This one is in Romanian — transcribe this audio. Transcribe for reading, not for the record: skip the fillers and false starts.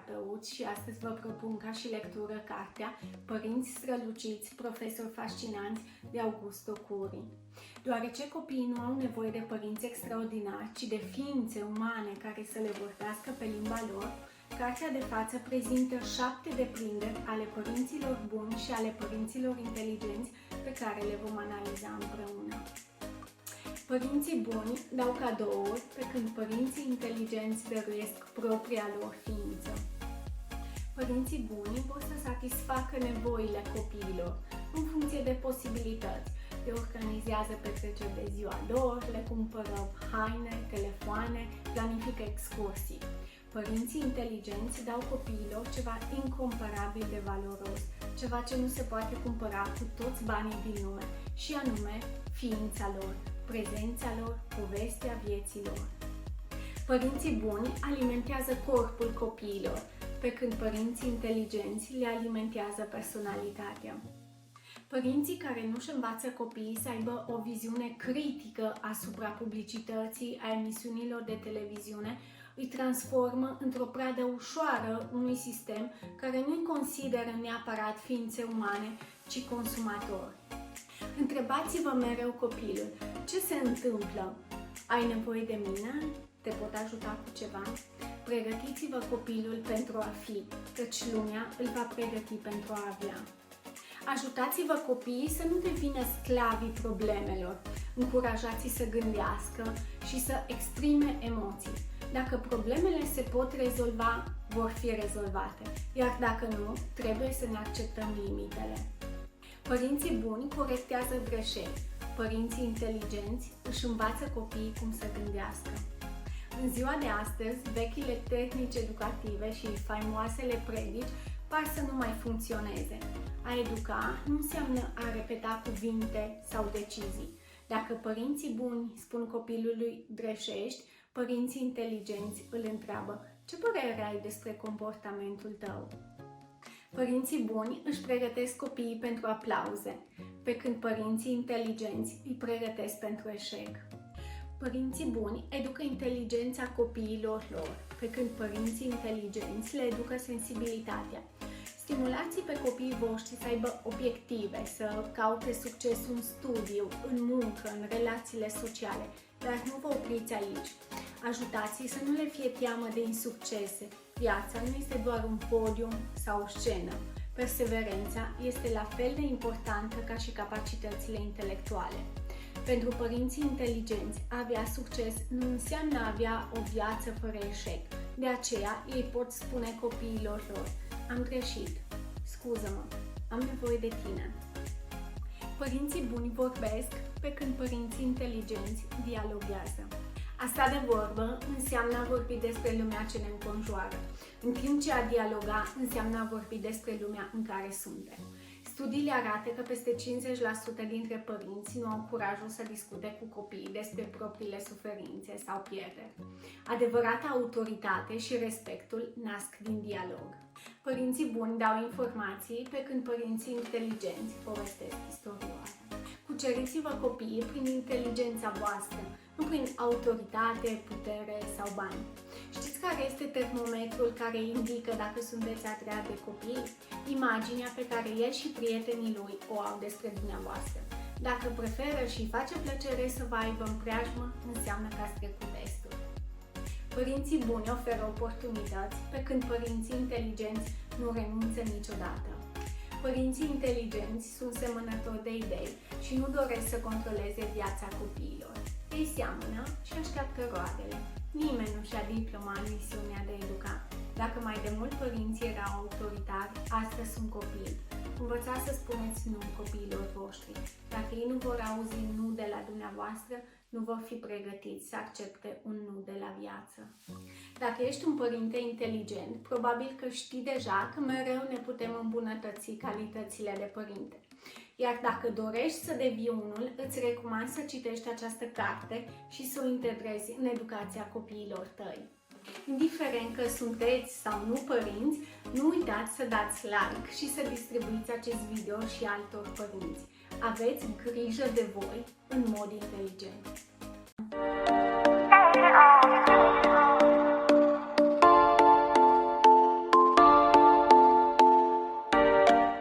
psihoterapeut și astăzi vă propun ca și lectură cartea Părinți străluciți, profesori fascinanți de Augusto Curi. Deoarece copiii nu au nevoie de părinți extraordinari, ci de ființe umane care să le vorbească pe limba lor, cartea de față prezintă 7 deprinderi ale părinților buni și ale părinților inteligenți pe care le vom analiza împreună. Părinții buni dau cadouri, pe când părinții inteligenți dăruiesc propria lor ființă. Părinții buni vor să satisfacă nevoile copiilor în funcție de posibilități. Le organizează petreceri de ziua lor, le cumpără haine, telefoane, planifică excursii. Părinții inteligenți dau copiilor ceva incomparabil de valoros, ceva ce nu se poate cumpăra cu toți banii din lume, și anume ființa lor, prezența lor, povestea vieților. Părinții buni alimentează corpul copiilor, pe când părinții inteligenți le alimentează personalitatea. Părinții care nu-și învață copiii să aibă o viziune critică asupra publicității, a emisiunilor de televiziune, îi transformă într-o pradă ușoară unui sistem care nu-i consideră neapărat ființe umane, ci consumatori. Întrebați-vă mereu copilul: ce se întâmplă? Ai nevoie de mine? Te pot ajuta cu ceva? Pregătiți-vă copilul pentru a fi, căci lumea îl va pregăti pentru a avea. Ajutați-vă copiii să nu devină sclavii problemelor. Încurajați-i să gândească și să exprime emoții. Dacă problemele se pot rezolva, vor fi rezolvate, iar dacă nu, trebuie să ne acceptăm limitele. Părinții buni corectează greșeli. Părinții inteligenți își învață copiii cum să gândească. În ziua de astăzi, vechile tehnici educative și faimoasele predici par să nu mai funcționeze. A educa nu înseamnă a repeta cuvinte sau decizii. Dacă părinții buni spun copilului greșești, părinții inteligenți îl întreabă: ce părere ai despre comportamentul tău? Părinții buni își pregătesc copiii pentru aplauze, pe când părinții inteligenți îi pregătesc pentru eșec. Părinții buni educă inteligența copiilor lor, pe când părinții inteligenți le educă sensibilitatea. Stimulați pe copiii voștri să aibă obiective, să caute succesul în studiu, în muncă, în relațiile sociale, dar nu vă opriți aici. Ajutați-i să nu le fie teamă de insuccese. Viața nu este doar un podium sau o scenă. Perseverența este la fel de importantă ca și capacitățile intelectuale. Pentru părinții inteligenți, a avea succes nu înseamnă a avea o viață fără eșec. De aceea, ei pot spune copiilor lor: am greșit, scuză-mă, am nevoie de tine. Părinții buni vorbesc, pe când părinții inteligenți dialoghează. A sta de vorbă înseamnă a vorbi despre lumea ce ne înconjoară, în timp ce a dialoga înseamnă a vorbi despre lumea în care suntem. Studiile arată că peste 50% dintre părinți nu au curajul să discute cu copiii despre propriile suferințe sau pierderi. Adevărata autoritate și respectul nasc din dialog. Părinții buni dau informații, pe când părinții inteligenți povestesc istorioare. Cuceriți-vă copiii prin inteligența voastră, nu prin autoritate, putere sau bani. Știți care este termometrul care indică dacă sunteți atraat de copii? Imaginea pe care el și prietenii lui o au despre dumneavoastră. Dacă preferă și îi face plăcere să vă aibă în preajmă, înseamnă că ați trecut testul. Părinții buni oferă oportunități, pe când părinții inteligenți nu renunță niciodată. Părinții inteligenți sunt semănători de idei și nu doresc să controleze viața copiilor. Ei seamănă și așteaptă roadele. Nimeni nu și-a diplomat misiunea de a educa. Dacă mai de mult părinții erau autoritari, astăzi sunt copii. Învățați să spuneți nu copiilor voștri. Dacă ei nu vor auzi nu de la dumneavoastră, nu vor fi pregătiți să accepte un nu de la viață. Dacă ești un părinte inteligent, probabil că știi deja că mereu ne putem îmbunătăți calitățile de părinte. Iar dacă dorești să devii unul, îți recomand să citești această carte și să o integrezi în educația copiilor tăi. Indiferent că sunteți sau nu părinți, nu uitați să dați like și să distribuiți acest video și altor părinți. Aveți grijă de voi în mod inteligent.